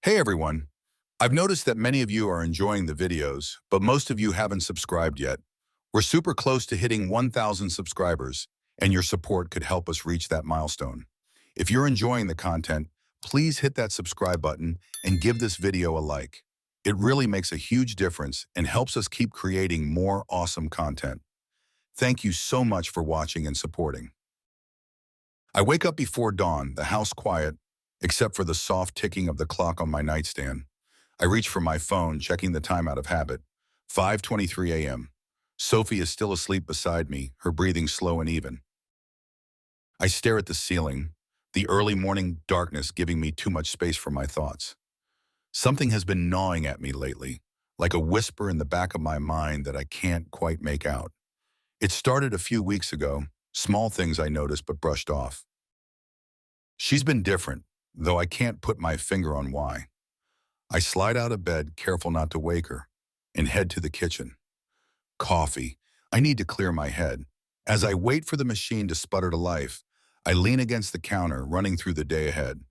Hey everyone, I've noticed that many of you are enjoying the videos, but most of you haven't subscribed yet. We're super close to hitting 1,000 subscribers, and your support could help us reach that milestone. If you're enjoying the content, please hit that subscribe button and give this video a like. It really makes a huge difference and helps us keep creating more awesome content. Thank you so much for watching and supporting. I wake up before dawn, the house quiet, except for the soft ticking of the clock on my nightstand. I reach for my phone, checking the time out of habit. 5:23 a.m. Sophie is still asleep beside me, her breathing slow and even. I stare at the ceiling, the early morning darkness giving me too much space for my thoughts. Something has been gnawing at me lately, like a whisper in the back of my mind that I can't quite make out. It started a few weeks ago, small things I noticed but brushed off. She's been different, though I can't put my finger on why. I slide out of bed, careful not to wake her, and head to the kitchen. Coffee. I need to clear my head. As I wait for the machine to sputter to life, I lean against the counter, running through the day ahead.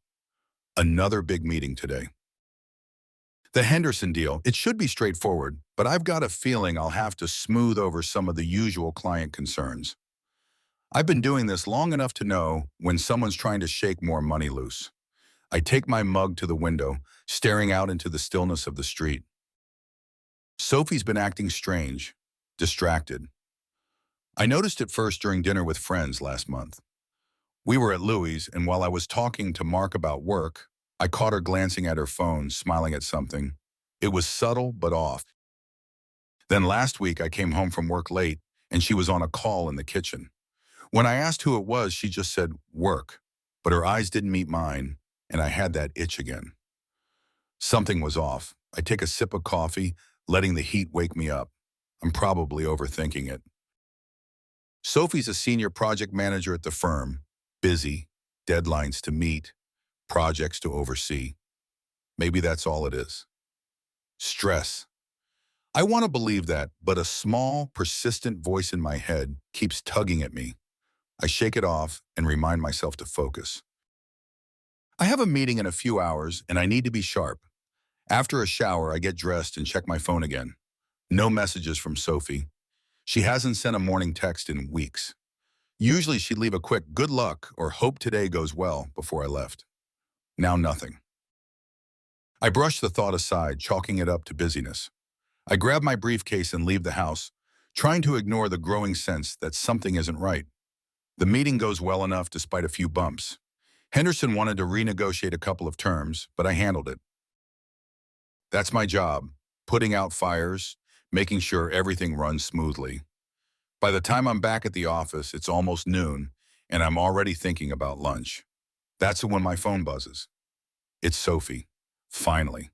Another big meeting today. The Henderson deal, it should be straightforward, but I've got a feeling I'll have to smooth over some of the usual client concerns. I've been doing this long enough to know when someone's trying to shake more money loose. I take my mug to the window, staring out into the stillness of the street. Sophie's been acting strange, distracted. I noticed it first during dinner with friends last month. We were at Louie's, and while I was talking to Mark about work, I caught her glancing at her phone, smiling at something. It was subtle but off. Then last week I came home from work late, and she was on a call in the kitchen. When I asked who it was, she just said, "Work," but her eyes didn't meet mine, and I had that itch again. Something was off. I take a sip of coffee, letting the heat wake me up. I'm probably overthinking it. Sophie's a senior project manager at the firm, busy, deadlines to meet, projects to oversee. Maybe that's all it is. Stress. I want to believe that, but a small, persistent voice in my head keeps tugging at me. I shake it off and remind myself to focus. I have a meeting in a few hours, and I need to be sharp. After a shower, I get dressed and check my phone again. No messages from Sophie. She hasn't sent a morning text in weeks. Usually she'd leave a quick "good luck" or "hope today goes well" before I left. Now nothing. I brush the thought aside, chalking it up to busyness. I grab my briefcase and leave the house, trying to ignore the growing sense that something isn't right. The meeting goes well enough despite a few bumps. Henderson wanted to renegotiate a couple of terms, but I handled it. That's my job, putting out fires, making sure everything runs smoothly. By the time I'm back at the office, it's almost noon, and I'm already thinking about lunch. That's when my phone buzzes. It's Sophie. Finally.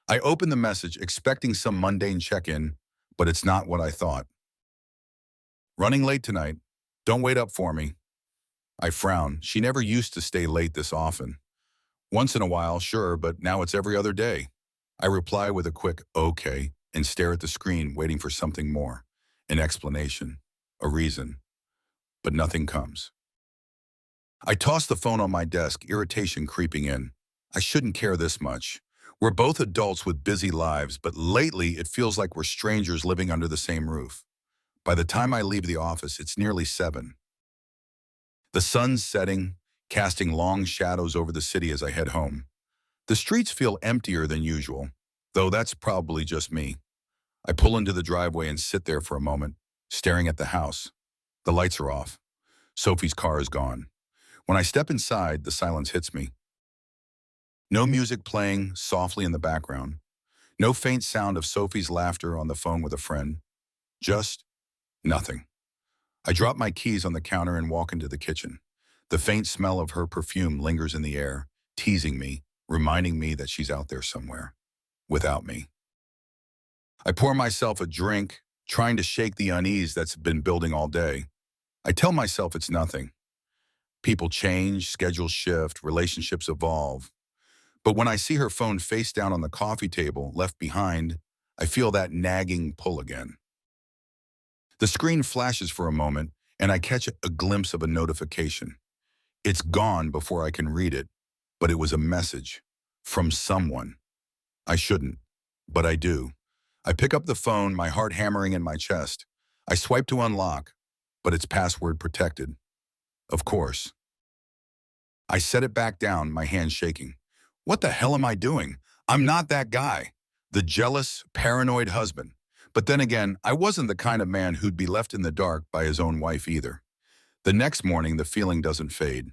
I open the message expecting some mundane check-in, but it's not what I thought. "Running late tonight. Don't wait up for me." I frown. She never used to stay late this often. Once in a while, sure, but now it's every other day. I reply with a quick "okay" and stare at the screen, waiting for something more. An explanation. A reason. But nothing comes. I toss the phone on my desk, irritation creeping in. I shouldn't care this much. We're both adults with busy lives, but lately it feels like we're strangers living under the same roof. By the time I leave the office, it's nearly 7. The sun's setting, casting long shadows over the city as I head home. The streets feel emptier than usual, though that's probably just me. I pull into the driveway and sit there for a moment, staring at the house. The lights are off. Sophie's car is gone. When I step inside, the silence hits me. No music playing softly in the background. No faint sound of Sophie's laughter on the phone with a friend. Just nothing. I drop my keys on the counter and walk into the kitchen. The faint smell of her perfume lingers in the air, teasing me, reminding me that she's out there somewhere, without me. I pour myself a drink, trying to shake the unease that's been building all day. I tell myself it's nothing. People change, schedules shift, relationships evolve. But when I see her phone face down on the coffee table, left behind, I feel that nagging pull again. The screen flashes for a moment, and I catch a glimpse of a notification. It's gone before I can read it, but it was a message. From someone. I shouldn't, but I do. I pick up the phone, my heart hammering in my chest. I swipe to unlock, but it's password protected. Of course. I set it back down, my hands shaking. What the hell am I doing? I'm not that guy. The jealous, paranoid husband. But then again, I wasn't the kind of man who'd be left in the dark by his own wife either. The next morning, the feeling doesn't fade.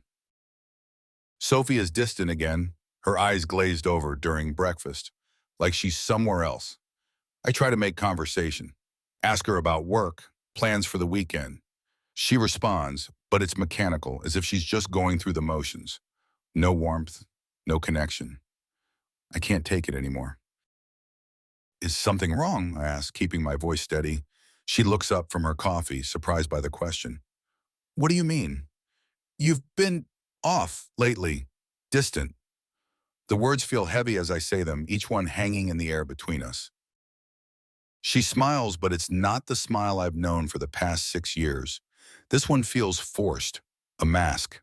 Sophie is distant again, her eyes glazed over during breakfast, like she's somewhere else. I try to make conversation, ask her about work, plans for the weekend. She responds, but it's mechanical, as if she's just going through the motions. No warmth, no connection. I can't take it anymore. Is something wrong? I ask, keeping my voice steady. She looks up from her coffee, surprised by the question. What do you mean? You've been off lately, distant. The words feel heavy as I say them, each one hanging in the air between us. She smiles, but it's not the smile I've known for the past 6 years. This one feels forced, a mask.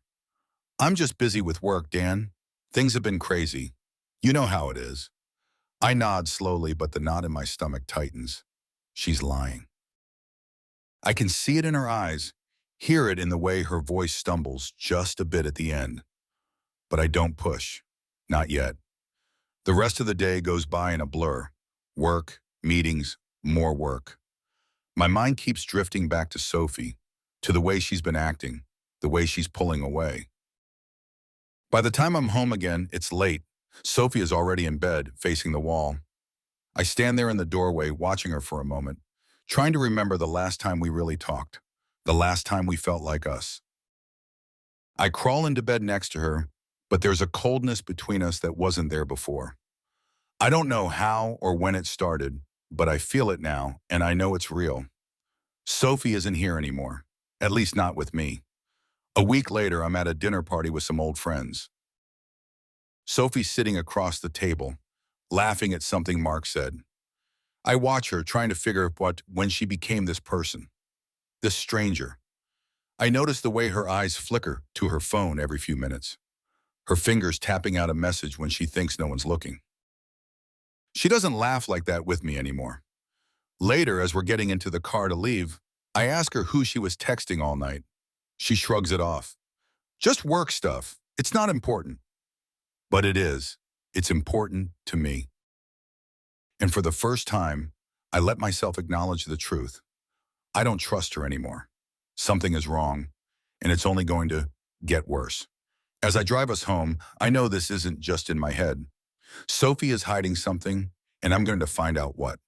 I'm just busy with work, Dan. Things have been crazy. You know how it is. I nod slowly, but the knot in my stomach tightens. She's lying. I can see it in her eyes, hear it in the way her voice stumbles just a bit at the end. But I don't push. Not yet. The rest of the day goes by in a blur. Work, meetings, more work. My mind keeps drifting back to Sophie, to the way she's been acting, the way she's pulling away. By the time I'm home again, it's late. Sophie is already in bed, facing the wall. I stand there in the doorway, watching her for a moment, trying to remember the last time we really talked, the last time we felt like us. I crawl into bed next to her, but there's a coldness between us that wasn't there before. I don't know how or when it started, but I feel it now, and I know it's real. Sophie isn't here anymore, at least not with me. A week later, I'm at a dinner party with some old friends. Sophie's sitting across the table, laughing at something Mark said. I watch her, trying to figure out when she became this person, this stranger. I notice the way her eyes flicker to her phone every few minutes, her fingers tapping out a message when she thinks no one's looking. She doesn't laugh like that with me anymore. Later, as we're getting into the car to leave, I ask her who she was texting all night. She shrugs it off. Just work stuff. It's not important. But it is. It's important to me. And for the first time, I let myself acknowledge the truth. I don't trust her anymore. Something is wrong, and it's only going to get worse. As I drive us home, I know this isn't just in my head. Sophie is hiding something, and I'm going to find out what.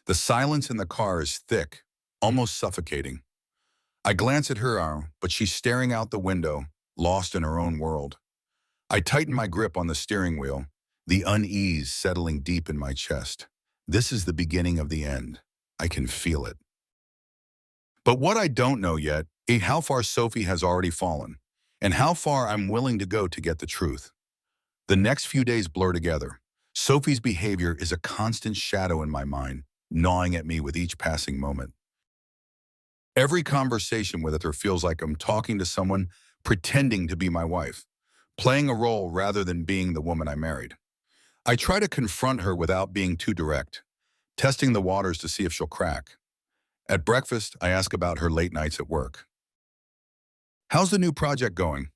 The silence in the car is thick, almost suffocating. I glance at her, but she's staring out the window, lost in her own world. I tighten my grip on the steering wheel, the unease settling deep in my chest. This is the beginning of the end. I can feel it. But what I don't know yet is how far Sophie has already fallen, and how far I'm willing to go to get the truth. The next few days blur together. Sophie's behavior is a constant shadow in my mind, gnawing at me with each passing moment. Every conversation with her feels like I'm talking to someone pretending to be my wife, playing a role rather than being the woman I married. I try to confront her without being too direct, testing the waters to see if she'll crack. At breakfast, I ask about her late nights at work. How's the new project going?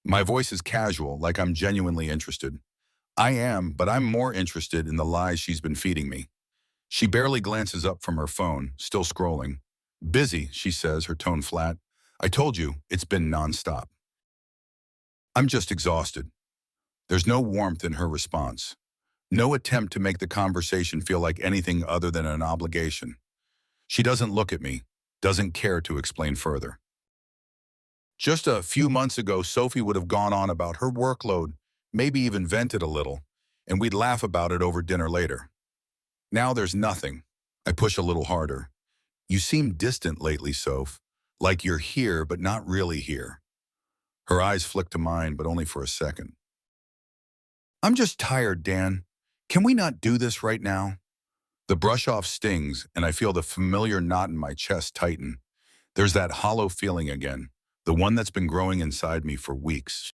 My voice is casual, like I'm genuinely interested. I am, but I'm more interested in the lies she's been feeding me. She barely glances up from her phone, still scrolling. Busy, she says, her tone flat. I told you, it's been nonstop. I'm just exhausted. There's no warmth in her response. No attempt to make the conversation feel like anything other than an obligation. She doesn't look at me, doesn't care to explain further. Just a few months ago, Sophie would have gone on about her workload, maybe even vented a little, and we'd laugh about it over dinner later. Now there's nothing. I push a little harder. You seem distant lately, Soph, like you're here but not really here. Her eyes flick to mine, but only for a second. I'm just tired, Dan. Can we not do this right now? The brush off stings, and I feel the familiar knot in my chest tighten. There's that hollow feeling again, the one that's been growing inside me for weeks.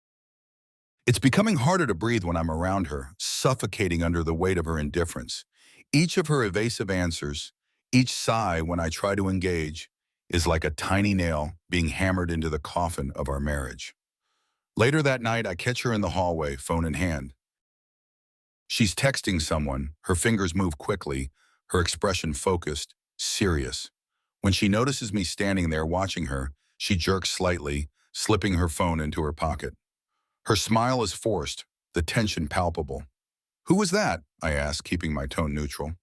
It's becoming harder to breathe when I'm around her, suffocating under the weight of her indifference. Each of her evasive answers, each sigh when I try to engage, is like a tiny nail being hammered into the coffin of our marriage. Later that night, I catch her in the hallway, phone in hand. She's texting someone, her fingers move quickly, her expression focused, serious. When she notices me standing there watching her, she jerks slightly, slipping her phone into her pocket. Her smile is forced, the tension palpable. "Who was that?" I ask, keeping my tone neutral.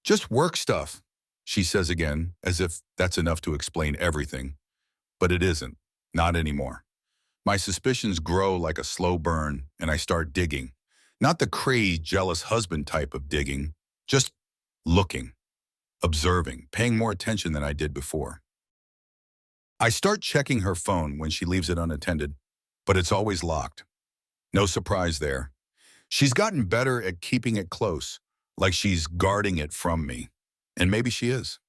"Just work stuff," she says again, as if that's enough to explain everything. But it isn't. Not anymore. My suspicions grow like a slow burn, and I start digging. Not the crazed, jealous husband type of digging, just looking, observing, paying more attention than I did before. I start checking her phone when she leaves it unattended, but it's always locked. No surprise there. She's gotten better at keeping it close, like she's guarding it from me. And maybe she is.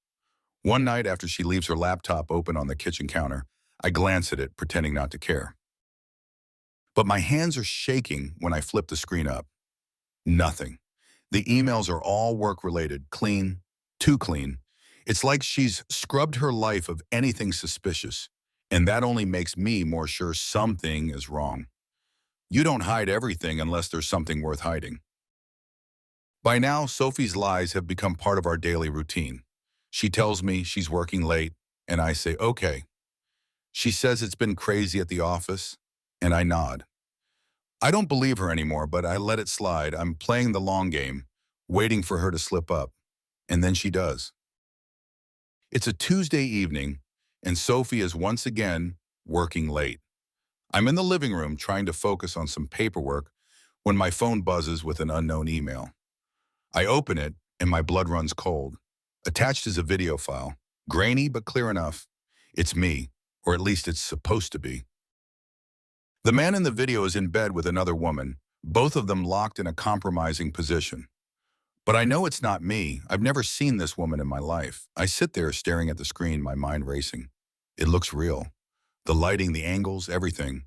One night after she leaves her laptop open on the kitchen counter, I glance at it, pretending not to care. But my hands are shaking when I flip the screen up. Nothing. The emails are all work-related, clean, too clean. It's like she's scrubbed her life of anything suspicious, and that only makes me more sure something is wrong. You don't hide everything unless there's something worth hiding. By now, Sophie's lies have become part of our daily routine. She tells me she's working late, and I say, okay. She says it's been crazy at the office, and I nod. I don't believe her anymore, but I let it slide. I'm playing the long game, waiting for her to slip up, and then she does. It's a Tuesday evening, and Sophie is once again working late. I'm in the living room trying to focus on some paperwork when my phone buzzes with an unknown email. I open it, and my blood runs cold. Attached is a video file, grainy but clear enough. It's me, or at least it's supposed to be. The man in the video is in bed with another woman, both of them locked in a compromising position. But I know it's not me. I've never seen this woman in my life. I sit there staring at the screen, my mind racing. It looks real. The lighting, the angles, everything.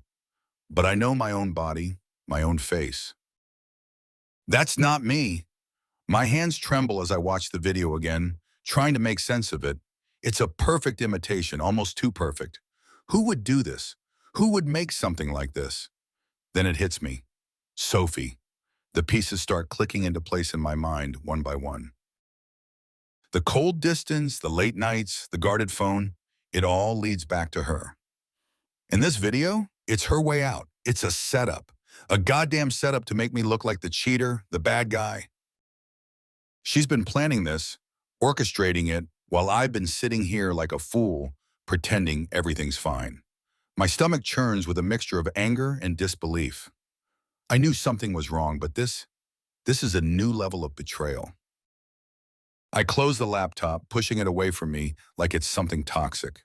But I know my own body, my own face. That's not me. My hands tremble as I watch the video again, trying to make sense of it. It's a perfect imitation, almost too perfect. Who would do this? Who would make something like this? Then it hits me. Sophie. The pieces start clicking into place in my mind, one by one. The cold distance, the late nights, the guarded phone, it all leads back to her. In this video, it's her way out. It's a setup. A goddamn setup to make me look like the cheater, the bad guy. She's been planning this, orchestrating it, while I've been sitting here like a fool, pretending everything's fine. My stomach churns with a mixture of anger and disbelief. I knew something was wrong, but this is a new level of betrayal. I close the laptop, pushing it away from me like it's something toxic.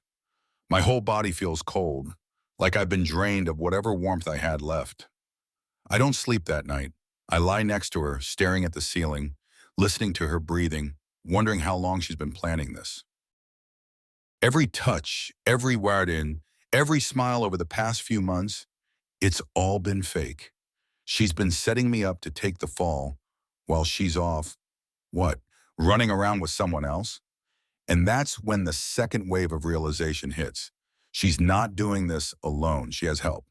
My whole body feels cold, like I've been drained of whatever warmth I had left. I don't sleep that night. I lie next to her, staring at the ceiling, listening to her breathing, wondering how long she's been planning this. Every touch, every word in, every smile over the past few months, it's all been fake. She's been setting me up to take the fall while she's off, what, running around with someone else? And that's when the second wave of realization hits. She's not doing this alone. She has help.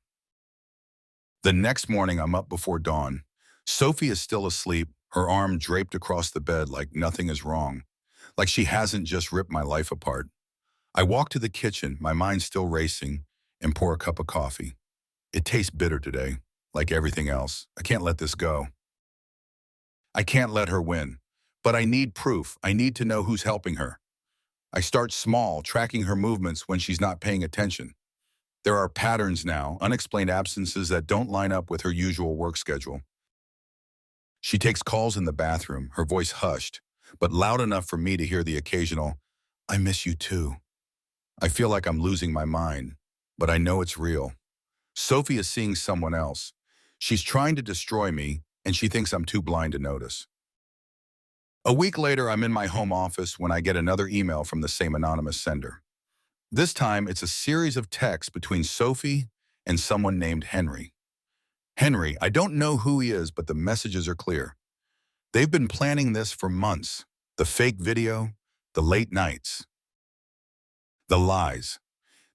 The next morning, I'm up before dawn. Sophie is still asleep, her arm draped across the bed like nothing is wrong, like she hasn't just ripped my life apart. I walk to the kitchen, my mind still racing, and pour a cup of coffee. It tastes bitter today, like everything else. I can't let this go. I can't let her win. But I need proof. I need to know who's helping her. I start small, tracking her movements when she's not paying attention. There are patterns now, unexplained absences that don't line up with her usual work schedule. She takes calls in the bathroom, her voice hushed, but loud enough for me to hear the occasional, "I miss you too." I feel like I'm losing my mind, but I know it's real. Sophie is seeing someone else. She's trying to destroy me, and she thinks I'm too blind to notice. A week later, I'm in my home office when I get another email from the same anonymous sender. This time, it's a series of texts between Sophie and someone named Henry. Henry, I don't know who he is, but the messages are clear. They've been planning this for months. The fake video, the late nights, the lies.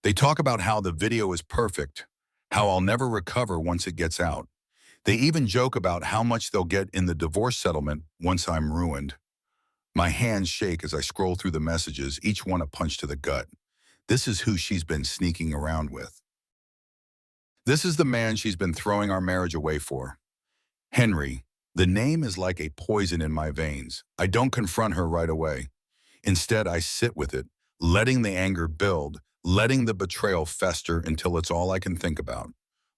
They talk about how the video is perfect, how I'll never recover once it gets out. They even joke about how much they'll get in the divorce settlement once I'm ruined. My hands shake as I scroll through the messages, each one a punch to the gut. This is who she's been sneaking around with. This is the man she's been throwing our marriage away for. Henry. The name is like a poison in my veins. I don't confront her right away. Instead, I sit with it, letting the anger build, letting the betrayal fester until it's all I can think about.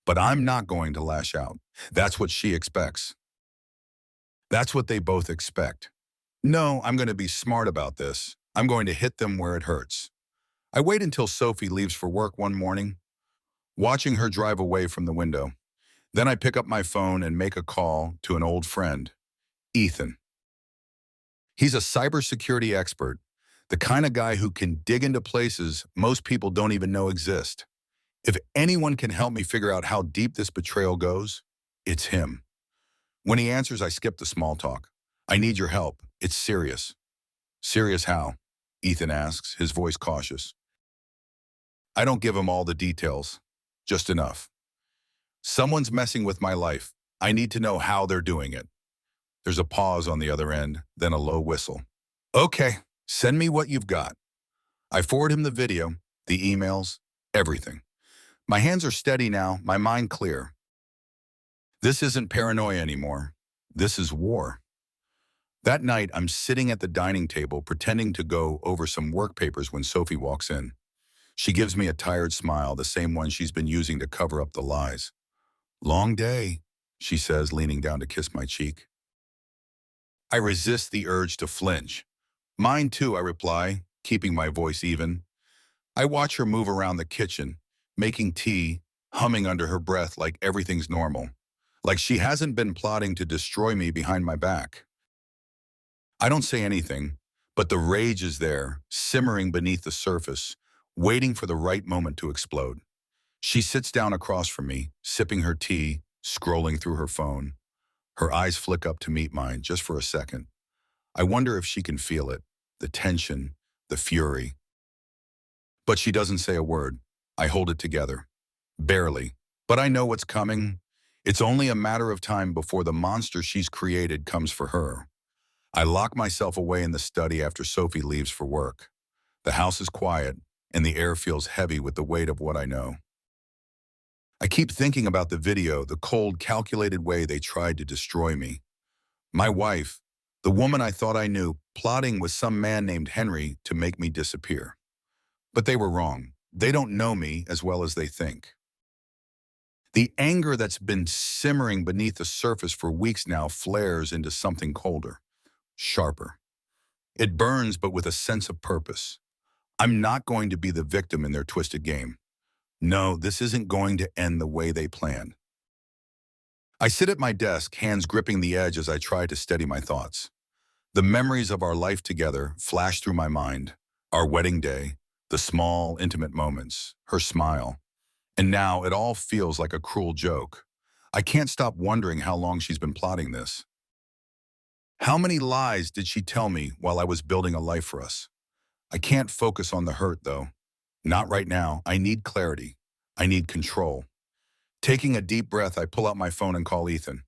But I'm not going to lash out. That's what she expects. That's what they both expect. No, I'm going to be smart about this. I'm going to hit them where it hurts. I wait until Sophie leaves for work one morning, watching her drive away from the window. Then I pick up my phone and make a call to an old friend, Ethan. He's a cybersecurity expert, the kind of guy who can dig into places most people don't even know exist. If anyone can help me figure out how deep this betrayal goes, it's him. When he answers, I skip the small talk. I need your help. It's serious. Serious how? Ethan asks, his voice cautious. I don't give him all the details, just enough. Someone's messing with my life. I need to know how they're doing it. There's a pause on the other end, then a low whistle. Okay, send me what you've got. I forward him the video, the emails, everything. My hands are steady now, my mind clear. This isn't paranoia anymore. This is war. That night, I'm sitting at the dining table pretending to go over some work papers when Sophie walks in. She gives me a tired smile, the same one she's been using to cover up the lies. Long day, she says, leaning down to kiss my cheek. I resist the urge to flinch. Mine too, I reply, keeping my voice even. I watch her move around the kitchen, making tea, humming under her breath like everything's normal. Like she hasn't been plotting to destroy me behind my back. I don't say anything, but the rage is there, simmering beneath the surface, waiting for the right moment to explode. She sits down across from me, sipping her tea, scrolling through her phone. Her eyes flick up to meet mine just for a second. I wonder if she can feel it, the tension, the fury. But she doesn't say a word. I hold it together. Barely. But I know what's coming. It's only a matter of time before the monster she's created comes for her. I lock myself away in the study after Sophie leaves for work. The house is quiet, and the air feels heavy with the weight of what I know. I keep thinking about the video, the cold, calculated way they tried to destroy me. My wife, the woman I thought I knew, plotting with some man named Henry to make me disappear. But they were wrong. They don't know me as well as they think. The anger that's been simmering beneath the surface for weeks now flares into something colder, sharper. It burns, but with a sense of purpose. I'm not going to be the victim in their twisted game. No, this isn't going to end the way they planned. I sit at my desk, hands gripping the edge as I try to steady my thoughts. The memories of our life together flash through my mind. Our wedding day, the small, intimate moments, her smile. And now it all feels like a cruel joke. I can't stop wondering how long she's been plotting this. How many lies did she tell me while I was building a life for us? I can't focus on the hurt, though. Not right now. I need clarity. I need control. Taking a deep breath, I pull out my phone and call Ethan.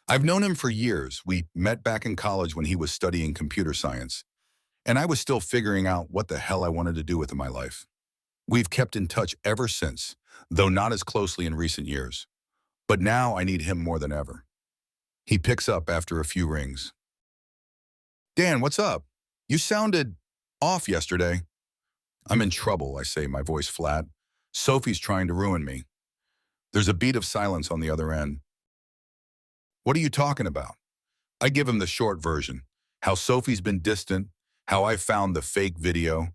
I've known him for years. We met back in college when he was studying computer science, and I was still figuring out what the hell I wanted to do with my life. We've kept in touch ever since, though not as closely in recent years. But now I need him more than ever. He picks up after a few rings. Dan, what's up? You sounded off yesterday. I'm in trouble, I say, my voice flat. Sophie's trying to ruin me. There's a beat of silence on the other end. What are you talking about? I give him the short version. How Sophie's been distant, how I found the fake video,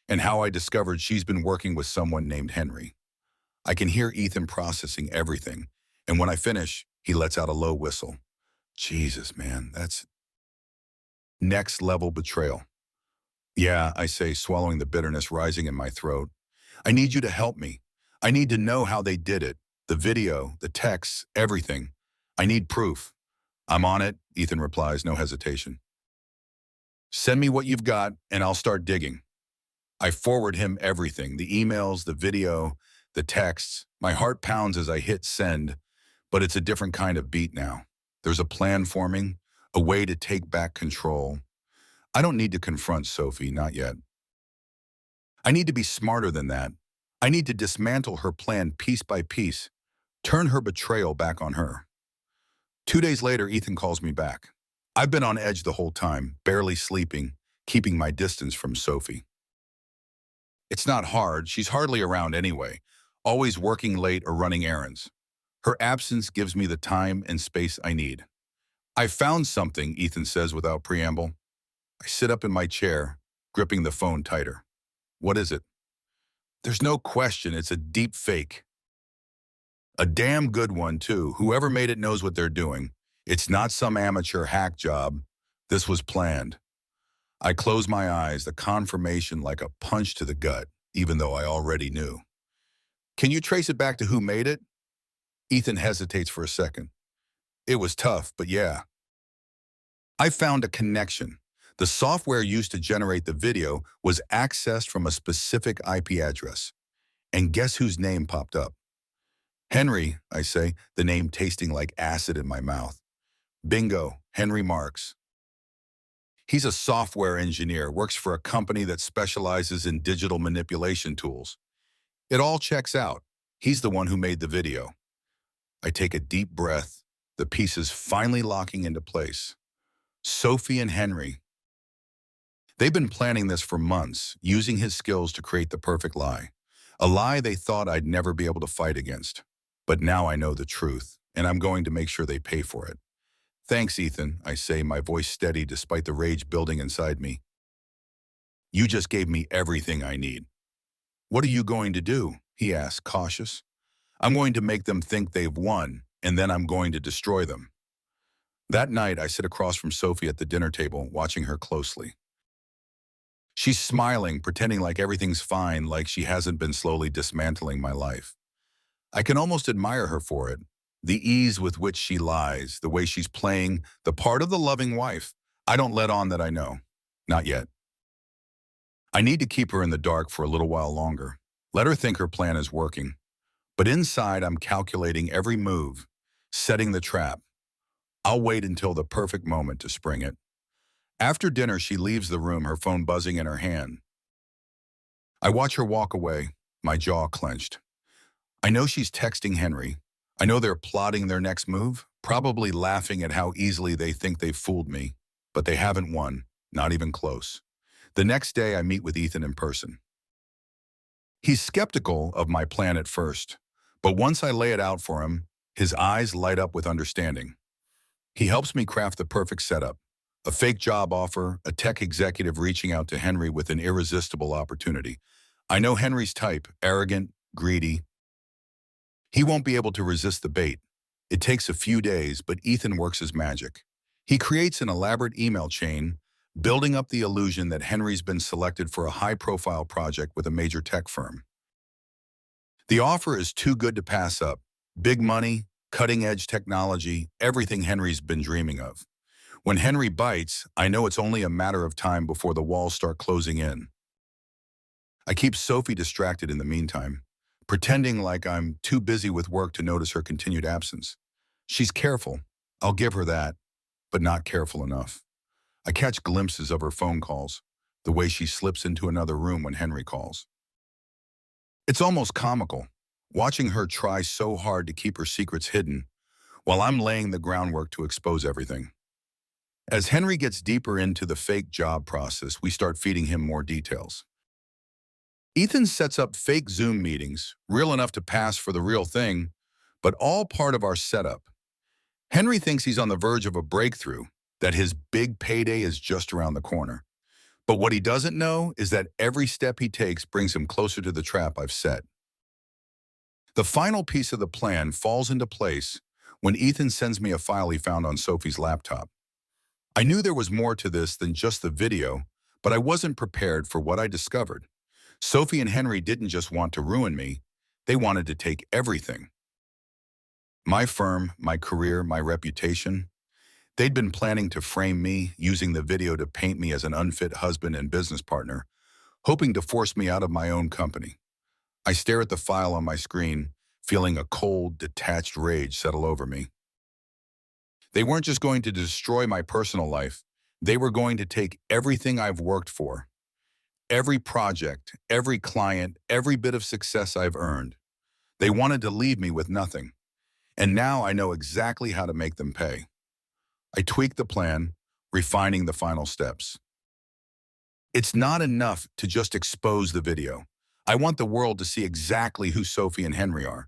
and how I discovered she's been working with someone named Henry. I can hear Ethan processing everything, and when I finish, he lets out a low whistle. Jesus, man, that's next level betrayal. Yeah, I say, swallowing the bitterness rising in my throat. I need you to help me. I need to know how they did it. The video, the texts, everything. I need proof. I'm on it, Ethan replies, no hesitation. Send me what you've got, and I'll start digging. I forward him everything, the emails, the video, the texts. My heart pounds as I hit send, but it's a different kind of beat now. There's a plan forming, a way to take back control. I don't need to confront Sophie, not yet. I need to be smarter than that. I need to dismantle her plan piece by piece, turn her betrayal back on her. 2 days later, Ethan calls me back. I've been on edge the whole time, barely sleeping, keeping my distance from Sophie. It's not hard, she's hardly around anyway, always working late or running errands. Her absence gives me the time and space I need. I found something, Ethan says without preamble. I sit up in my chair, gripping the phone tighter. What is it? There's no question, it's a deep fake. A damn good one, too. Whoever made it knows what they're doing. It's not some amateur hack job. This was planned. I close my eyes, the confirmation like a punch to the gut, even though I already knew. Can you trace it back to who made it? Ethan hesitates for a second. It was tough, but yeah. I found a connection. The software used to generate the video was accessed from a specific IP address. And guess whose name popped up? Henry, I say, the name tasting like acid in my mouth. Bingo, Henry Marks. He's a software engineer, works for a company that specializes in digital manipulation tools. It all checks out. He's the one who made the video. I take a deep breath, the pieces finally locking into place. Sophie and Henry. They've been planning this for months, using his skills to create the perfect lie. A lie they thought I'd never be able to fight against. But now I know the truth, and I'm going to make sure they pay for it. Thanks, Ethan, I say, my voice steady despite the rage building inside me. You just gave me everything I need. What are you going to do? He asks, cautious. I'm going to make them think they've won, and then I'm going to destroy them. That night, I sit across from Sophie at the dinner table, watching her closely. She's smiling, pretending like everything's fine, like she hasn't been slowly dismantling my life. I can almost admire her for it. The ease with which she lies, the way she's playing the part of the loving wife. I don't let on that I know. Not yet. I need to keep her in the dark for a little while longer. Let her think her plan is working. But inside, I'm calculating every move, setting the trap. I'll wait until the perfect moment to spring it. After dinner, she leaves the room, her phone buzzing in her hand. I watch her walk away, my jaw clenched. I know she's texting Henry. I know they're plotting their next move, probably laughing at how easily they think they've fooled me. But they haven't won, not even close. The next day, I meet with Ethan in person. He's skeptical of my plan at first, but once I lay it out for him, his eyes light up with understanding. He helps me craft the perfect setup. A fake job offer, a tech executive reaching out to Henry with an irresistible opportunity. I know Henry's type, arrogant, greedy. He won't be able to resist the bait. It takes a few days, but Ethan works his magic. He creates an elaborate email chain, building up the illusion that Henry's been selected for a high-profile project with a major tech firm. The offer is too good to pass up. Big money, cutting-edge technology, everything Henry's been dreaming of. When Henry bites, I know it's only a matter of time before the walls start closing in. I keep Sophie distracted in the meantime, pretending like I'm too busy with work to notice her continued absence. She's careful, I'll give her that, but not careful enough. I catch glimpses of her phone calls, the way she slips into another room when Henry calls. It's almost comical, watching her try so hard to keep her secrets hidden, while I'm laying the groundwork to expose everything. As Henry gets deeper into the fake job process, we start feeding him more details. Ethan sets up fake Zoom meetings, real enough to pass for the real thing, but all part of our setup. Henry thinks he's on the verge of a breakthrough, that his big payday is just around the corner. But what he doesn't know is that every step he takes brings him closer to the trap I've set. The final piece of the plan falls into place when Ethan sends me a file he found on Sophie's laptop. I knew there was more to this than just the video, but I wasn't prepared for what I discovered. Sophie and Henry didn't just want to ruin me, they wanted to take everything. My firm, my career, my reputation. They'd been planning to frame me, using the video to paint me as an unfit husband and business partner, hoping to force me out of my own company. I stare at the file on my screen, feeling a cold, detached rage settle over me. They weren't just going to destroy my personal life, they were going to take everything I've worked for, every project, every client, every bit of success I've earned. They wanted to leave me with nothing. And now I know exactly how to make them pay. I tweaked the plan, refining the final steps. It's not enough to just expose the video. I want the world to see exactly who Sophie and Henry are,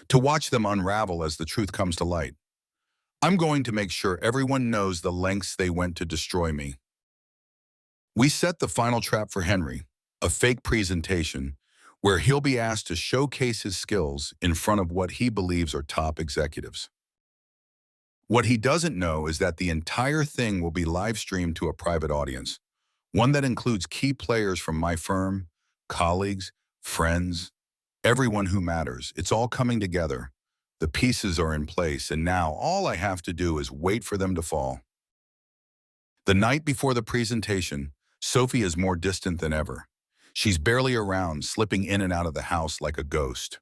to watch them unravel as the truth comes to light. I'm going to make sure everyone knows the lengths they went to destroy me. We set the final trap for Henry, a fake presentation where he'll be asked to showcase his skills in front of what he believes are top executives. What he doesn't know is that the entire thing will be live streamed to a private audience, one that includes key players from my firm, colleagues, friends, everyone who matters. It's all coming together. The pieces are in place, and now all I have to do is wait for them to fall. The night before the presentation, Sophie is more distant than ever. She's barely around, slipping in and out of the house like a ghost.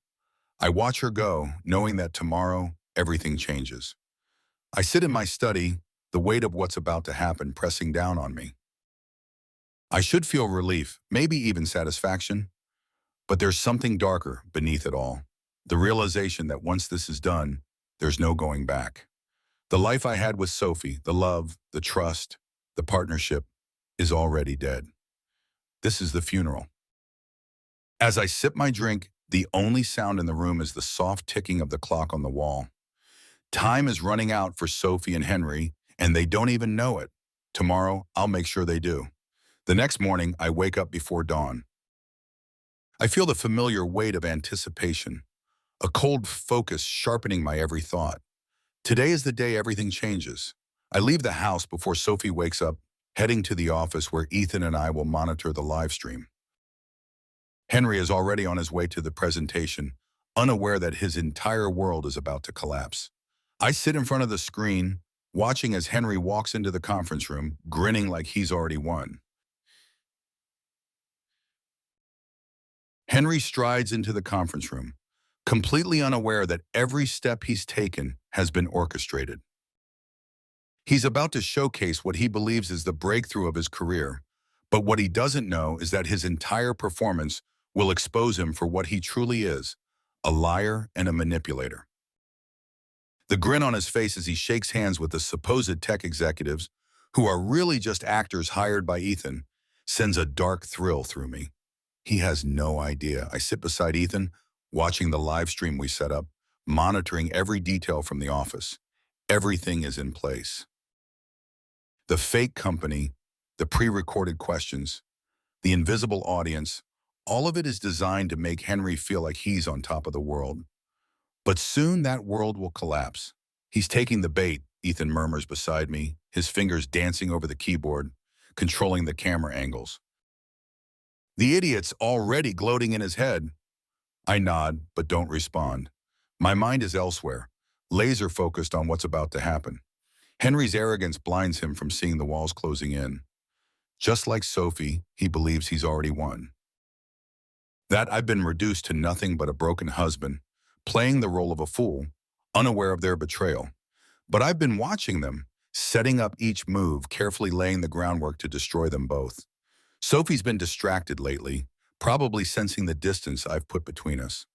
I watch her go, knowing that tomorrow, everything changes. I sit in my study, the weight of what's about to happen pressing down on me. I should feel relief, maybe even satisfaction, but there's something darker beneath it all. The realization that once this is done, there's no going back. The life I had with Sophie, the love, the trust, the partnership, is already dead. This is the funeral. As I sip my drink, the only sound in the room is the soft ticking of the clock on the wall. Time is running out for Sophie and Henry, and they don't even know it. Tomorrow, I'll make sure they do. The next morning, I wake up before dawn. I feel the familiar weight of anticipation, a cold focus sharpening my every thought. Today is the day everything changes. I leave the house before Sophie wakes up, heading to the office where Ethan and I will monitor the live stream. Henry is already on his way to the presentation, unaware that his entire world is about to collapse. I sit in front of the screen, watching as Henry walks into the conference room, grinning like he's already won. Henry strides into the conference room, completely unaware that every step he's taken has been orchestrated. He's about to showcase what he believes is the breakthrough of his career, but what he doesn't know is that his entire performance will expose him for what he truly is, a liar and a manipulator. The grin on his face as he shakes hands with the supposed tech executives, who are really just actors hired by Ethan, sends a dark thrill through me. He has no idea. I sit beside Ethan, watching the live stream we set up, monitoring every detail from the office. Everything is in place. The fake company, the pre-recorded questions, the invisible audience, all of it is designed to make Henry feel like he's on top of the world. But soon that world will collapse. He's taking the bait, Ethan murmurs beside me, his fingers dancing over the keyboard, controlling the camera angles. The idiot's already gloating in his head. I nod, but don't respond. My mind is elsewhere, laser focused on what's about to happen. Henry's arrogance blinds him from seeing the walls closing in. Just like Sophie, he believes he's already won. That I've been reduced to nothing but a broken husband, playing the role of a fool, unaware of their betrayal. But I've been watching them, setting up each move, carefully laying the groundwork to destroy them both. Sophie's been distracted lately, probably sensing the distance I've put between us.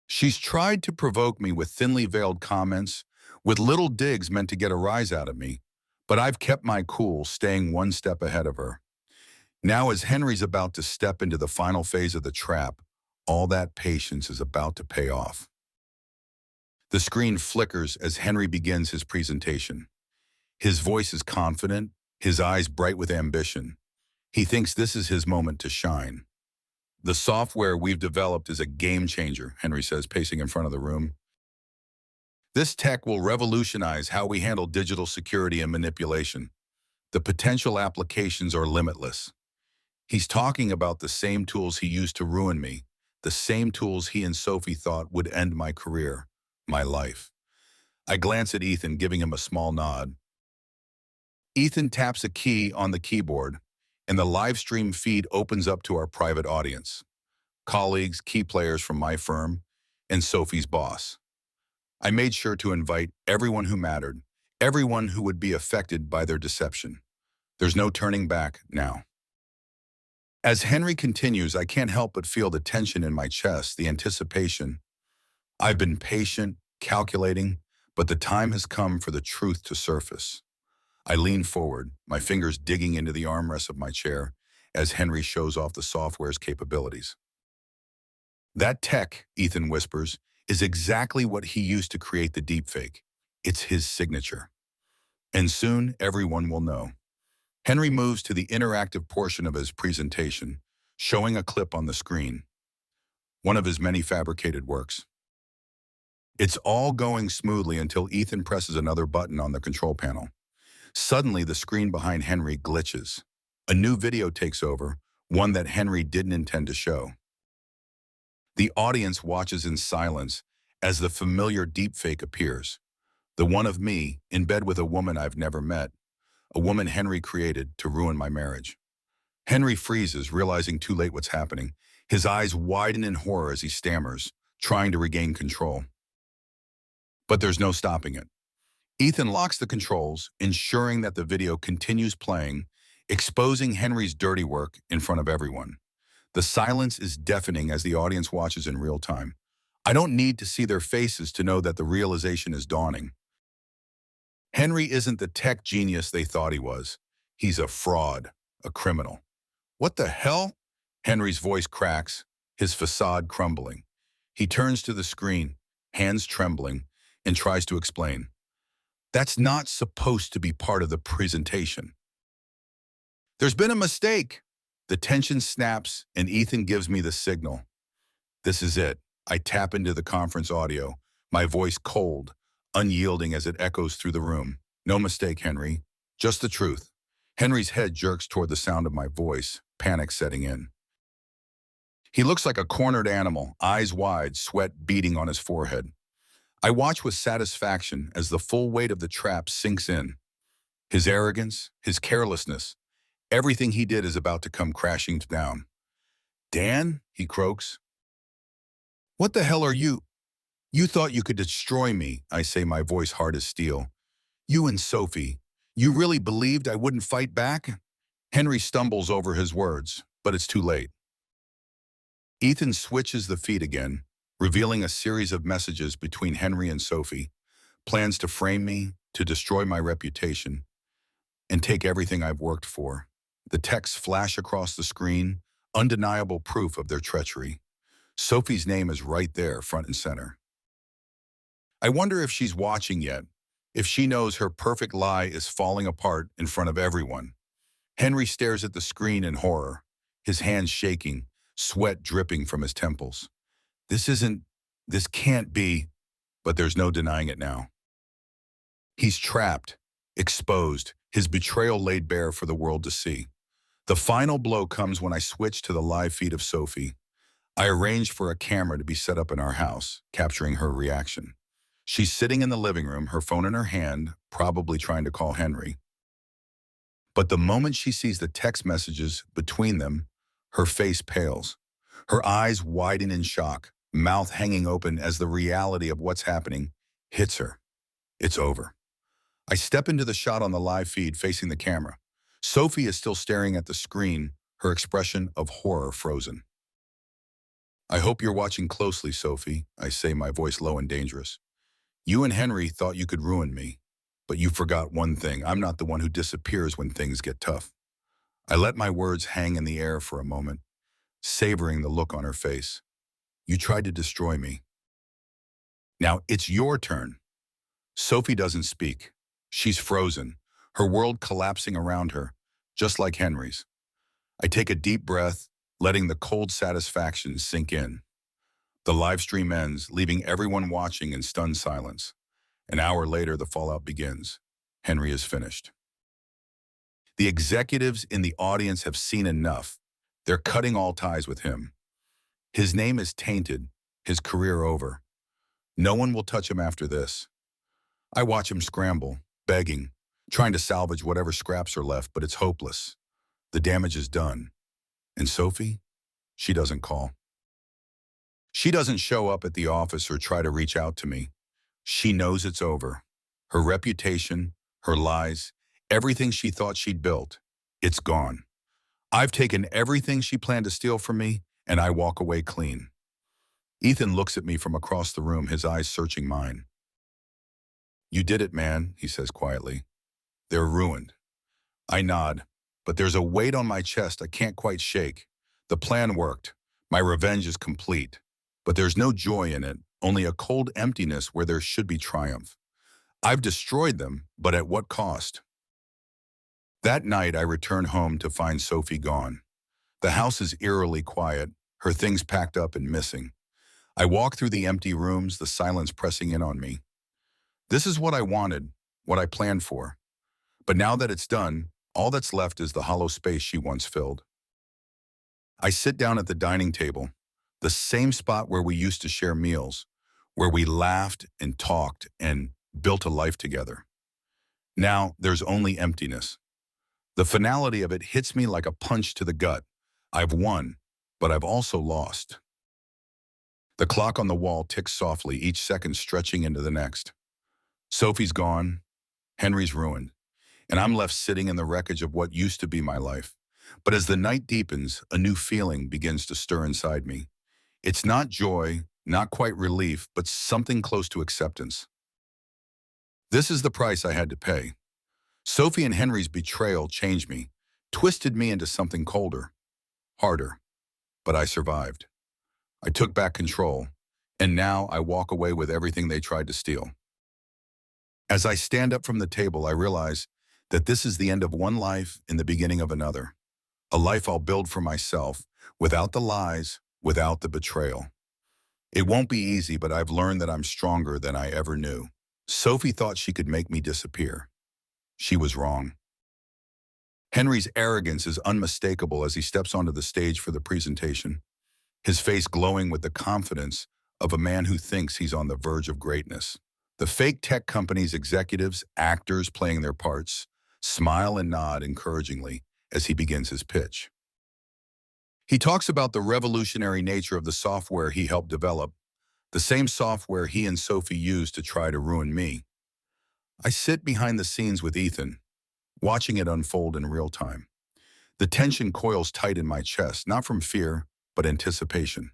She's tried to provoke me with thinly veiled comments, with little digs meant to get a rise out of me, but I've kept my cool, staying one step ahead of her. Now, as Henry's about to step into the final phase of the trap, all that patience is about to pay off. The screen flickers as Henry begins his presentation. His voice is confident, his eyes bright with ambition. He thinks this is his moment to shine. The software we've developed is a game changer, Henry says, pacing in front of the room. This tech will revolutionize how we handle digital security and manipulation. The potential applications are limitless. He's talking about the same tools he used to ruin me, the same tools he and Sophie thought would end my career. my life. I glance at Ethan, giving him a small nod. Ethan taps a key on the keyboard, and the live stream feed opens up to our private audience. Colleagues, key players from my firm, and Sophie's boss. I made sure to invite everyone who mattered, everyone who would be affected by their deception. There's no turning back now. As Henry continues, I can't help but feel the tension in my chest, the anticipation. I've been patient, calculating, but the time has come for the truth to surface. I lean forward, my fingers digging into the armrest of my chair as Henry shows off the software's capabilities. That tech, Ethan whispers, is exactly what he used to create the deepfake. It's his signature. And soon, everyone will know. Henry moves to the interactive portion of his presentation, showing a clip on the screen, one of his many fabricated works. It's all going smoothly until Ethan presses another button on the control panel. Suddenly, the screen behind Henry glitches. A new video takes over, one that Henry didn't intend to show. The audience watches in silence as the familiar deepfake appears, the one of me in bed with a woman I've never met, a woman Henry created to ruin my marriage. Henry freezes, realizing too late what's happening. His eyes widen in horror as he stammers, trying to regain control. But there's no stopping it. Ethan locks the controls, ensuring that the video continues playing, exposing Henry's dirty work in front of everyone. The silence is deafening as the audience watches in real time. I don't need to see their faces to know that the realization is dawning. Henry isn't the tech genius they thought he was. He's a fraud, a criminal. What the hell? Henry's voice cracks, his facade crumbling. He turns to the screen, hands trembling, and tries to explain. That's not supposed to be part of the presentation. There's been a mistake. The tension snaps, and Ethan gives me the signal. This is it. I tap into the conference audio, my voice cold, unyielding as it echoes through the room. No mistake, Henry. Just the truth. Henry's head jerks toward the sound of my voice, panic setting in. He looks like a cornered animal, eyes wide, sweat beading on his forehead. I watch with satisfaction as the full weight of the trap sinks in. His arrogance, his carelessness, everything he did is about to come crashing down. Dan, he croaks. What the hell are you? You thought you could destroy me, I say, my voice hard as steel. You and Sophie, you really believed I wouldn't fight back? Henry stumbles over his words, but it's too late. Ethan switches the feed again, revealing a series of messages between Henry and Sophie, plans to frame me, to destroy my reputation, and take everything I've worked for. The texts flash across the screen, undeniable proof of their treachery. Sophie's name is right there, front and center. I wonder if she's watching yet, if she knows her perfect lie is falling apart in front of everyone. Henry stares at the screen in horror, his hands shaking, sweat dripping from his temples. This can't be, but there's no denying it now. He's trapped, exposed, his betrayal laid bare for the world to see. The final blow comes when I switch to the live feed of Sophie. I arrange for a camera to be set up in our house, capturing her reaction. She's sitting in the living room, her phone in her hand, probably trying to call Henry. But the moment she sees the text messages between them, her face pales. Her eyes widen in shock, mouth hanging open as the reality of what's happening hits her. It's over. I step into the shot on the live feed facing the camera. Sophie is still staring at the screen, her expression of horror frozen. I hope you're watching closely, Sophie, I say, my voice low and dangerous. You and Henry thought you could ruin me, but you forgot one thing. I'm not the one who disappears when things get tough. I let my words hang in the air for a moment, savoring the look on her face. You tried to destroy me. Now it's your turn. Sophie doesn't speak. She's frozen, her world collapsing around her, just like Henry's. I take a deep breath, letting the cold satisfaction sink in. The live stream ends, leaving everyone watching in stunned silence. An hour later, the fallout begins. Henry is finished. The executives in the audience have seen enough. They're cutting all ties with him. His name is tainted, his career over. No one will touch him after this. I watch him scramble, begging, trying to salvage whatever scraps are left, but it's hopeless. The damage is done. And Sophie? She doesn't call. She doesn't show up at the office or try to reach out to me. She knows it's over. Her reputation, her lies, everything she thought she'd built, it's gone. I've taken everything she planned to steal from me, and I walk away clean. Ethan looks at me from across the room, his eyes searching mine. "You did it, man," he says quietly. "They're ruined." I nod, but there's a weight on my chest I can't quite shake. The plan worked. My revenge is complete. But there's no joy in it, only a cold emptiness where there should be triumph. I've destroyed them, but at what cost? That night, I return home to find Sophie gone. The house is eerily quiet, her things packed up and missing. I walk through the empty rooms, the silence pressing in on me. This is what I wanted, what I planned for. But now that it's done, all that's left is the hollow space she once filled. I sit down at the dining table, the same spot where we used to share meals, where we laughed and talked and built a life together. Now there's only emptiness. The finality of it hits me like a punch to the gut. I've won, but I've also lost. The clock on the wall ticks softly, each second stretching into the next. Sophie's gone, Henry's ruined, and I'm left sitting in the wreckage of what used to be my life. But as the night deepens, a new feeling begins to stir inside me. It's not joy, not quite relief, but something close to acceptance. This is the price I had to pay. Sophie and Henry's betrayal changed me, twisted me into something colder, harder. But I survived. I took back control, and now I walk away with everything they tried to steal. As I stand up from the table, I realize that this is the end of one life and the beginning of another. A life I'll build for myself, without the lies, without the betrayal. It won't be easy, but I've learned that I'm stronger than I ever knew. Sophie thought she could make me disappear. She was wrong. Henry's arrogance is unmistakable as he steps onto the stage for the presentation, his face glowing with the confidence of a man who thinks he's on the verge of greatness. The fake tech company's executives, actors playing their parts, smile and nod encouragingly as he begins his pitch. He talks about the revolutionary nature of the software he helped develop, the same software he and Sophie used to try to ruin me. I sit behind the scenes with Ethan, watching it unfold in real time. The tension coils tight in my chest, not from fear, but anticipation.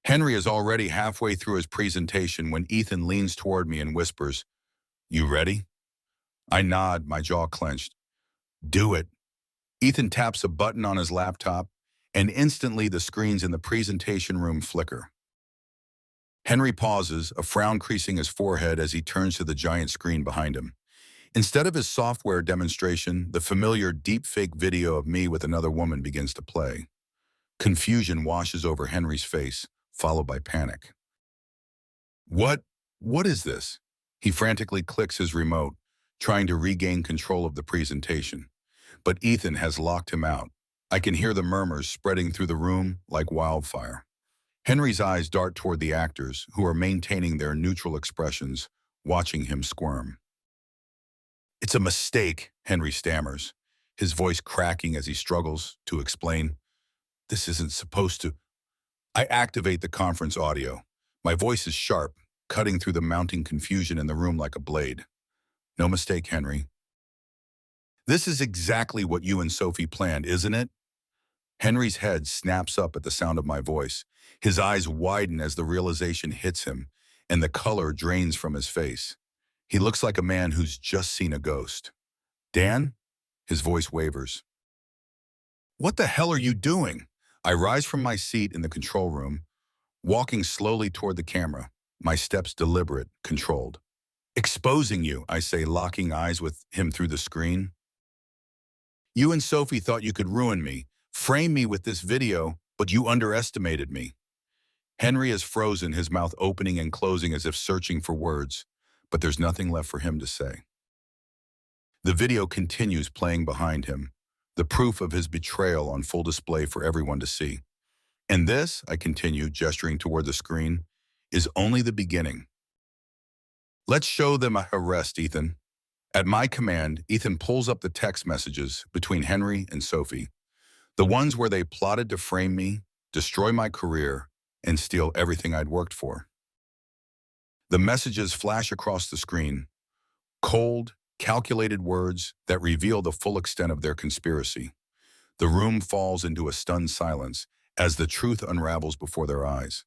Henry is already halfway through his presentation when Ethan leans toward me and whispers, "You ready?" I nod, my jaw clenched. "Do it." Ethan taps a button on his laptop, and instantly the screens in the presentation room flicker. Henry pauses, a frown creasing his forehead as he turns to the giant screen behind him. Instead of his software demonstration, the familiar deepfake video of me with another woman begins to play. Confusion washes over Henry's face, followed by panic. What is this?" He frantically clicks his remote, trying to regain control of the presentation. But Ethan has locked him out. I can hear the murmurs spreading through the room like wildfire. Henry's eyes dart toward the actors, who are maintaining their neutral expressions, watching him squirm. "It's a mistake," Henry stammers, his voice cracking as he struggles to explain. "This isn't supposed to..." I activate the conference audio. My voice is sharp, cutting through the mounting confusion in the room like a blade. "No mistake, Henry. This is exactly what you and Sophie planned, isn't it?" Henry's head snaps up at the sound of my voice. His eyes widen as the realization hits him, and the color drains from his face. He looks like a man who's just seen a ghost. "Dan?" His voice wavers. "What the hell are you doing?" I rise from my seat in the control room, walking slowly toward the camera, my steps deliberate, controlled. "Exposing you," I say, locking eyes with him through the screen. "You and Sophie thought you could ruin me, frame me with this video, but you underestimated me." Henry is frozen, his mouth opening and closing as if searching for words, but there's nothing left for him to say. The video continues playing behind him, the proof of his betrayal on full display for everyone to see. "And this," I continue, gesturing toward the screen, is only the beginning. Let's show them a arrest, Ethan. At my command, Ethan pulls up the text messages between Henry and Sophie, the ones where they plotted to frame me, destroy my career, and steal everything I'd worked for. The messages flash across the screen, cold, calculated words that reveal the full extent of their conspiracy. The room falls into a stunned silence as the truth unravels before their eyes.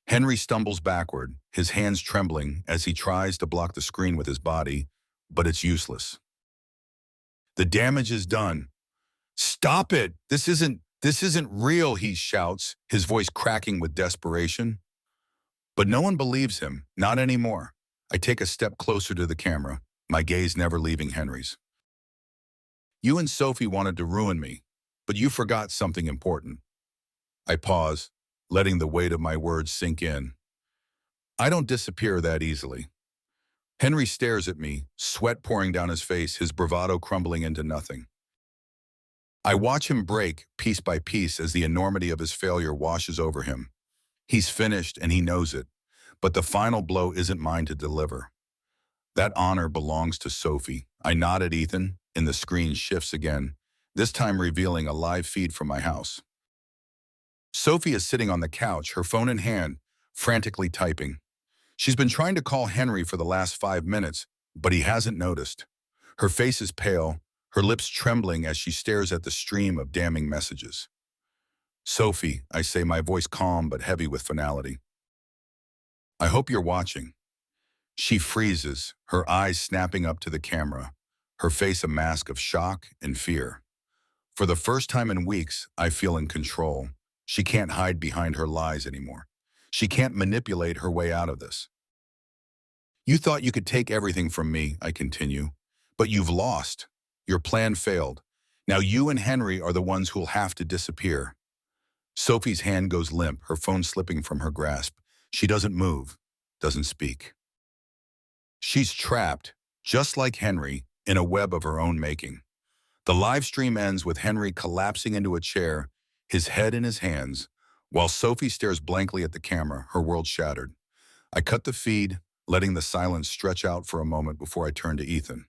Henry stumbles backward, his hands trembling as he tries to block the screen with his body, but it's useless. The damage is done. "Stop it! This isn't real," he shouts, his voice cracking with desperation. But no one believes him, not anymore. I take a step closer to the camera, my gaze never leaving Henry's. "You and Sophie wanted to ruin me, but you forgot something important." I pause, letting the weight of my words sink in. "I don't disappear that easily." Henry stares at me, sweat pouring down his face, his bravado crumbling into nothing. I watch him break, piece by piece, as the enormity of his failure washes over him. He's finished and he knows it, but the final blow isn't mine to deliver. That honor belongs to Sophie. I nod at Ethan, and the screen shifts again, this time revealing a live feed from my house. Sophie is sitting on the couch, her phone in hand, frantically typing. She's been trying to call Henry for the last 5 minutes, but he hasn't noticed. Her face is pale, her lips trembling as she stares at the stream of damning messages. "Sophie," I say, my voice calm but heavy with finality. "I hope you're watching." She freezes, her eyes snapping up to the camera, her face a mask of shock and fear. For the first time in weeks, I feel in control. She can't hide behind her lies anymore. She can't manipulate her way out of this. "You thought you could take everything from me," I continue, "but you've lost. Your plan failed. Now you and Henry are the ones who'll have to disappear." Sophie's hand goes limp, her phone slipping from her grasp. She doesn't move, doesn't speak. She's trapped, just like Henry, in a web of her own making. The live stream ends with Henry collapsing into a chair, his head in his hands, while Sophie stares blankly at the camera, her world shattered. I cut the feed, letting the silence stretch out for a moment before I turn to Ethan.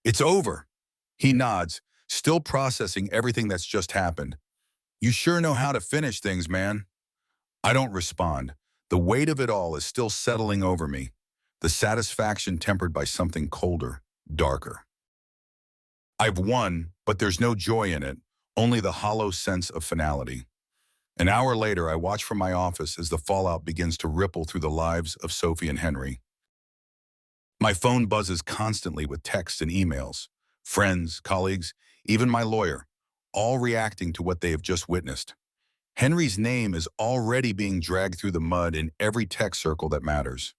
"It's over." He nods, still processing everything that's just happened. "You sure know how to finish things, man." I don't respond. The weight of it all is still settling over me, the satisfaction tempered by something colder, darker. I've won, but there's no joy in it, only the hollow sense of finality. An hour later, I watch from my office as the fallout begins to ripple through the lives of Sophie and Henry. My phone buzzes constantly with texts and emails, friends, colleagues, even my lawyer, all reacting to what they have just witnessed. Henry's name is already being dragged through the mud in every tech circle that matters.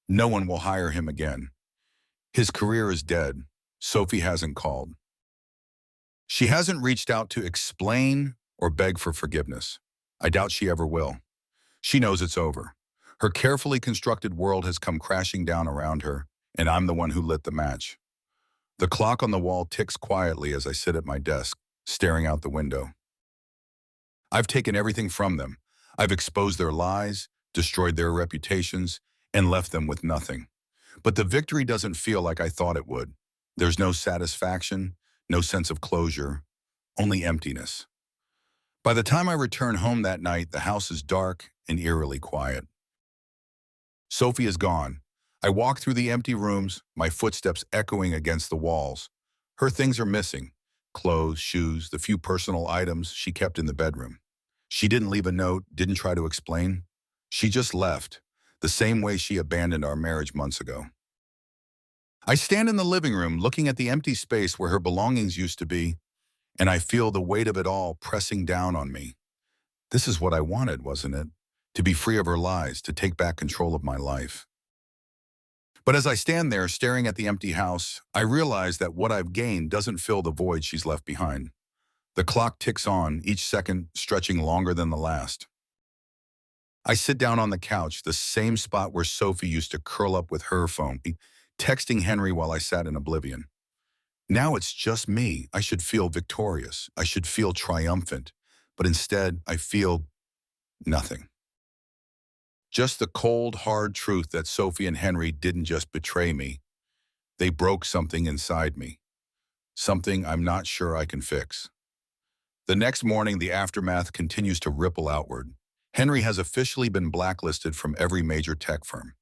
No one will hire him again. His career is dead. Sophie hasn't called. She hasn't reached out to explain or beg for forgiveness. I doubt she ever will. She knows it's over. Her carefully constructed world has come crashing down around her, and I'm the one who lit the match. The clock on the wall ticks quietly as I sit at my desk, staring out the window. I've taken everything from them. I've exposed their lies, destroyed their reputations, and left them with nothing. But the victory doesn't feel like I thought it would. There's no satisfaction, no sense of closure, only emptiness. By the time I return home that night, the house is dark and eerily quiet. Sophie is gone. I walk through the empty rooms, my footsteps echoing against the walls. Her things are missing: clothes, shoes, the few personal items she kept in the bedroom. She didn't leave a note, didn't try to explain. She just left, the same way she abandoned our marriage months ago. I stand in the living room, looking at the empty space where her belongings used to be, and I feel the weight of it all pressing down on me. This is what I wanted, wasn't it? To be free of her lies, to take back control of my life. But as I stand there staring at the empty house, I realize that what I've gained doesn't fill the void she's left behind. The clock ticks on, each second stretching longer than the last. I sit down on the couch, the same spot where Sophie used to curl up with her phone, texting Henry while I sat in oblivion. Now it's just me. I should feel victorious. I should feel triumphant. But instead, I feel nothing. Just the cold, hard truth that Sophie and Henry didn't just betray me. They broke something inside me, something I'm not sure I can fix. The next morning, the aftermath continues to ripple outward. Henry has officially been blacklisted from every major tech firm.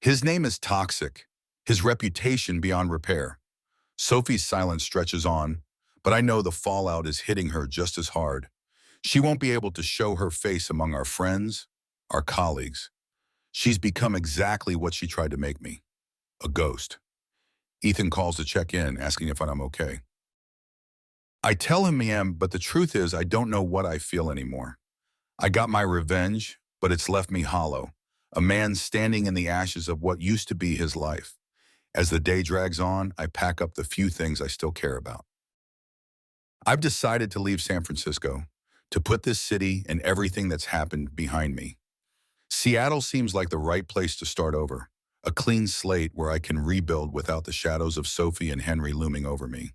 His name is toxic, his reputation beyond repair. Sophie's silence stretches on, but I know the fallout is hitting her just as hard. She won't be able to show her face among our friends, our colleagues. She's become exactly what she tried to make me, a ghost. Ethan calls to check in, asking if I'm okay. I tell him I am, but the truth is I don't know what I feel anymore. I got my revenge, but it's left me hollow, a man standing in the ashes of what used to be his life. As the day drags on, I pack up the few things I still care about. I've decided to leave San Francisco, to put this city and everything that's happened behind me. Seattle seems like the right place to start over, a clean slate where I can rebuild without the shadows of Sophie and Henry looming over me.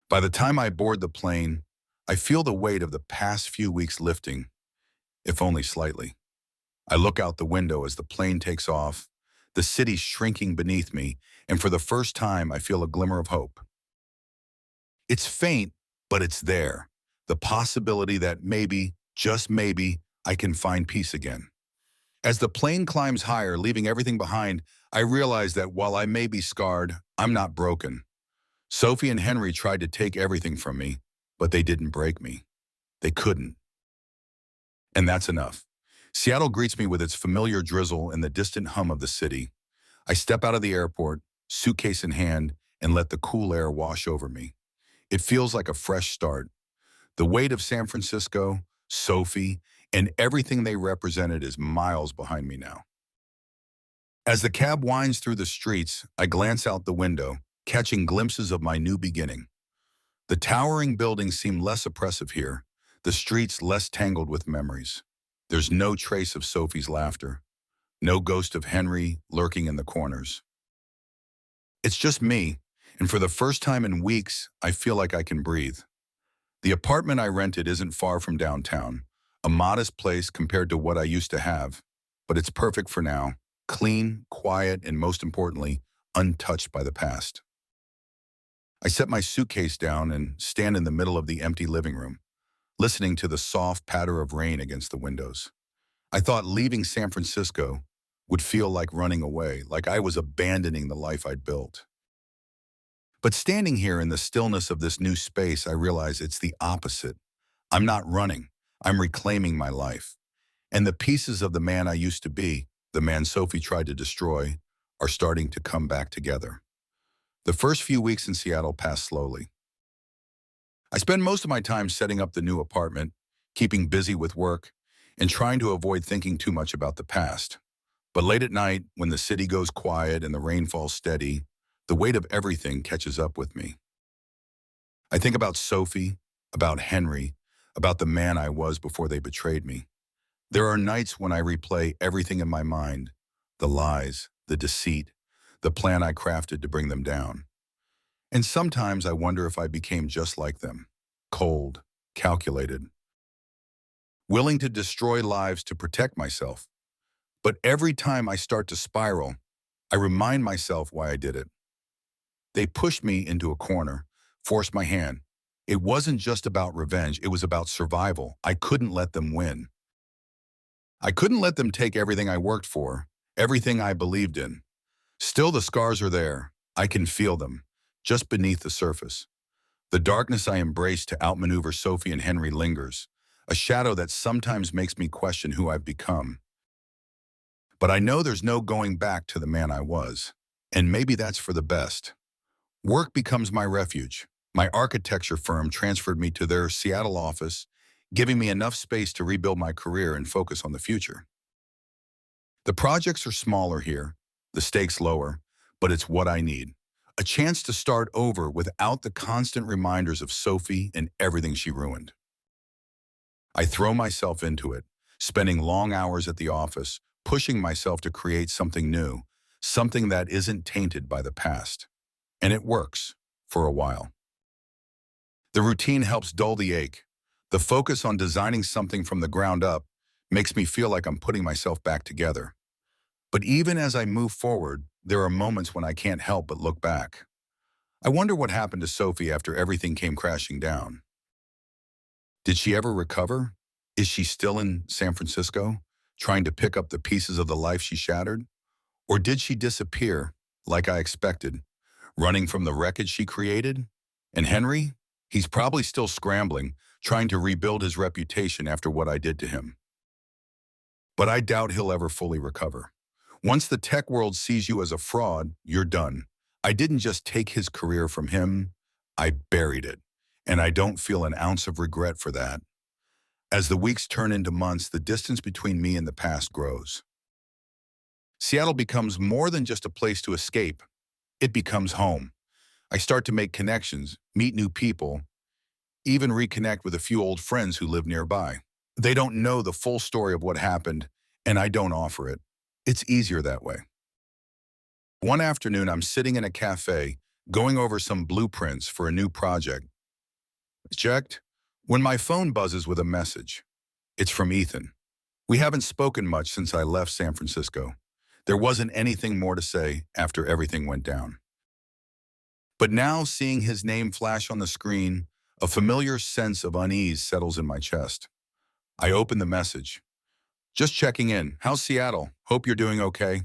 By the time I board the plane, I feel the weight of the past few weeks lifting, if only slightly. I look out the window as the plane takes off, the city shrinking beneath me, and for the first time I feel a glimmer of hope. It's faint, but it's there. The possibility that maybe, just maybe, I can find peace again. As the plane climbs higher, leaving everything behind, I realize that while I may be scarred, I'm not broken. Sophie and Henry tried to take everything from me, but they didn't break me. They couldn't. And that's enough. Seattle greets me with its familiar drizzle and the distant hum of the city. I step out of the airport, suitcase in hand, and let the cool air wash over me. It feels like a fresh start. The weight of San Francisco, Sophie, and everything they represented is miles behind me now. As the cab winds through the streets, I glance out the window, catching glimpses of my new beginning. The towering buildings seem less oppressive here, the streets less tangled with memories. There's no trace of Sophie's laughter, no ghost of Henry lurking in the corners. It's just me, and for the first time in weeks, I feel like I can breathe. The apartment I rented isn't far from downtown, a modest place compared to what I used to have, but it's perfect for now, clean, quiet, and most importantly, untouched by the past. I set my suitcase down and stand in the middle of the empty living room, listening to the soft patter of rain against the windows. I thought leaving San Francisco would feel like running away, like I was abandoning the life I'd built. But standing here in the stillness of this new space, I realize it's the opposite. I'm not running, I'm reclaiming my life. And the pieces of the man I used to be, the man Sophie tried to destroy, are starting to come back together. The first few weeks in Seattle passed slowly. I spend most of my time setting up the new apartment, keeping busy with work, and trying to avoid thinking too much about the past. But late at night, when the city goes quiet and the rain falls steady, the weight of everything catches up with me. I think about Sophie, about Henry, about the man I was before they betrayed me. There are nights when I replay everything in my mind, the lies, the deceit, the plan I crafted to bring them down. And sometimes I wonder if I became just like them, cold, calculated, willing to destroy lives to protect myself. But every time I start to spiral, I remind myself why I did it. They pushed me into a corner, forced my hand. It wasn't just about revenge, it was about survival. I couldn't let them win. I couldn't let them take everything I worked for, everything I believed in. Still, the scars are there. I can feel them, just beneath the surface. The darkness I embraced to outmaneuver Sophie and Henry lingers, a shadow that sometimes makes me question who I've become. But I know there's no going back to the man I was, and maybe that's for the best. Work becomes my refuge. My architecture firm transferred me to their Seattle office, giving me enough space to rebuild my career and focus on the future. The projects are smaller here, the stakes lower, but it's what I need. A chance to start over without the constant reminders of Sophie and everything she ruined. I throw myself into it, spending long hours at the office, pushing myself to create something new, something that isn't tainted by the past. And it works, for a while. The routine helps dull the ache. The focus on designing something from the ground up makes me feel like I'm putting myself back together. But even as I move forward, there are moments when I can't help but look back. I wonder what happened to Sophie after everything came crashing down. Did she ever recover? Is she still in San Francisco, trying to pick up the pieces of the life she shattered? Or did she disappear, like I expected, running from the wreckage she created? And Henry? He's probably still scrambling, trying to rebuild his reputation after what I did to him. But I doubt he'll ever fully recover. Once the tech world sees you as a fraud, you're done. I didn't just take his career from him, I buried it. And I don't feel an ounce of regret for that. As the weeks turn into months, the distance between me and the past grows. Seattle becomes more than just a place to escape. It becomes home. I start to make connections, meet new people, even reconnect with a few old friends who live nearby. They don't know the full story of what happened, and I don't offer it. It's easier that way. One afternoon, I'm sitting in a cafe, going over some blueprints for a new project. Checked when my phone buzzes with a message. It's from Ethan. We haven't spoken much since I left San Francisco. There wasn't anything more to say after everything went down. But now, seeing his name flash on the screen, a familiar sense of unease settles in my chest. I open the message. Just checking in. How's Seattle? Hope you're doing okay.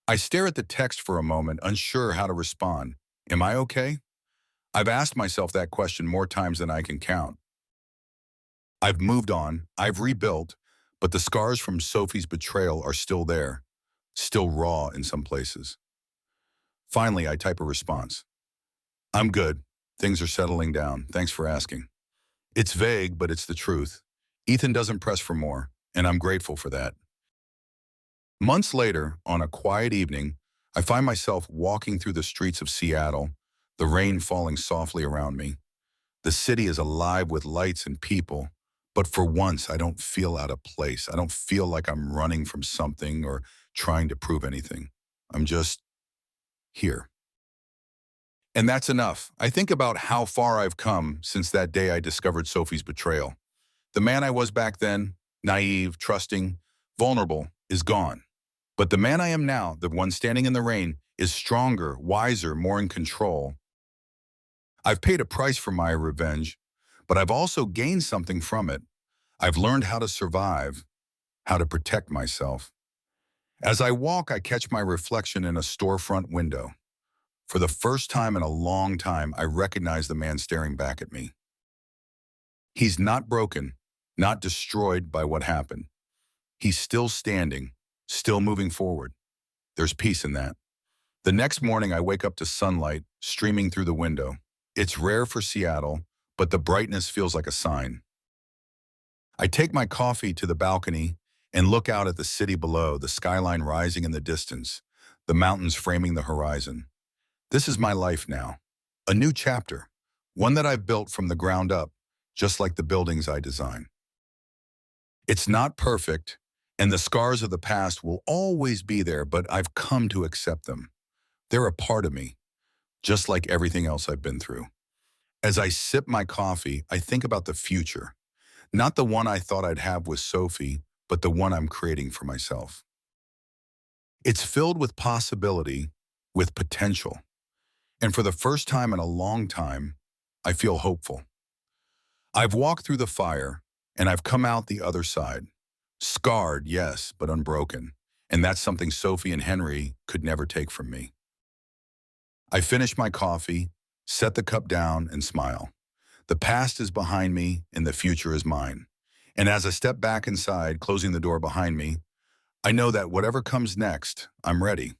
I stare at the text for a moment, unsure how to respond. Am I okay? I've asked myself that question more times than I can count. I've moved on, I've rebuilt, but the scars from Sophie's betrayal are still there, still raw in some places. Finally, I type a response. I'm good. Things are settling down. Thanks for asking. It's vague, but it's the truth. Ethan doesn't press for more, and I'm grateful for that. Months later, on a quiet evening, I find myself walking through the streets of Seattle, the rain falling softly around me. The city is alive with lights and people, but for once I don't feel out of place. I don't feel like I'm running from something or trying to prove anything. I'm just here. And that's enough. I think about how far I've come since that day I discovered Sophie's betrayal. The man I was back then, naive, trusting, vulnerable, is gone. But the man I am now, the one standing in the rain, is stronger, wiser, more in control. I've paid a price for my revenge, but I've also gained something from it. I've learned how to survive, how to protect myself. As I walk, I catch my reflection in a storefront window. For the first time in a long time, I recognize the man staring back at me. He's not broken, not destroyed by what happened. He's still standing, still moving forward. There's peace in that. The next morning, I wake up to sunlight streaming through the window. It's rare for Seattle, but the brightness feels like a sign. I take my coffee to the balcony and look out at the city below, the skyline rising in the distance, the mountains framing the horizon. This is my life now, a new chapter, one that I've built from the ground up, just like the buildings I design. It's not perfect, and the scars of the past will always be there, but I've come to accept them. They're a part of me, just like everything else I've been through. As I sip my coffee, I think about the future, not the one I thought I'd have with Sophie, but the one I'm creating for myself. It's filled with possibility, with potential. And for the first time in a long time, I feel hopeful. I've walked through the fire, and I've come out the other side. Scarred, yes, but unbroken. And that's something Sophie and Henry could never take from me. I finish my coffee, set the cup down, and smile. The past is behind me, and the future is mine. And as I step back inside, closing the door behind me, I know that whatever comes next, I'm ready.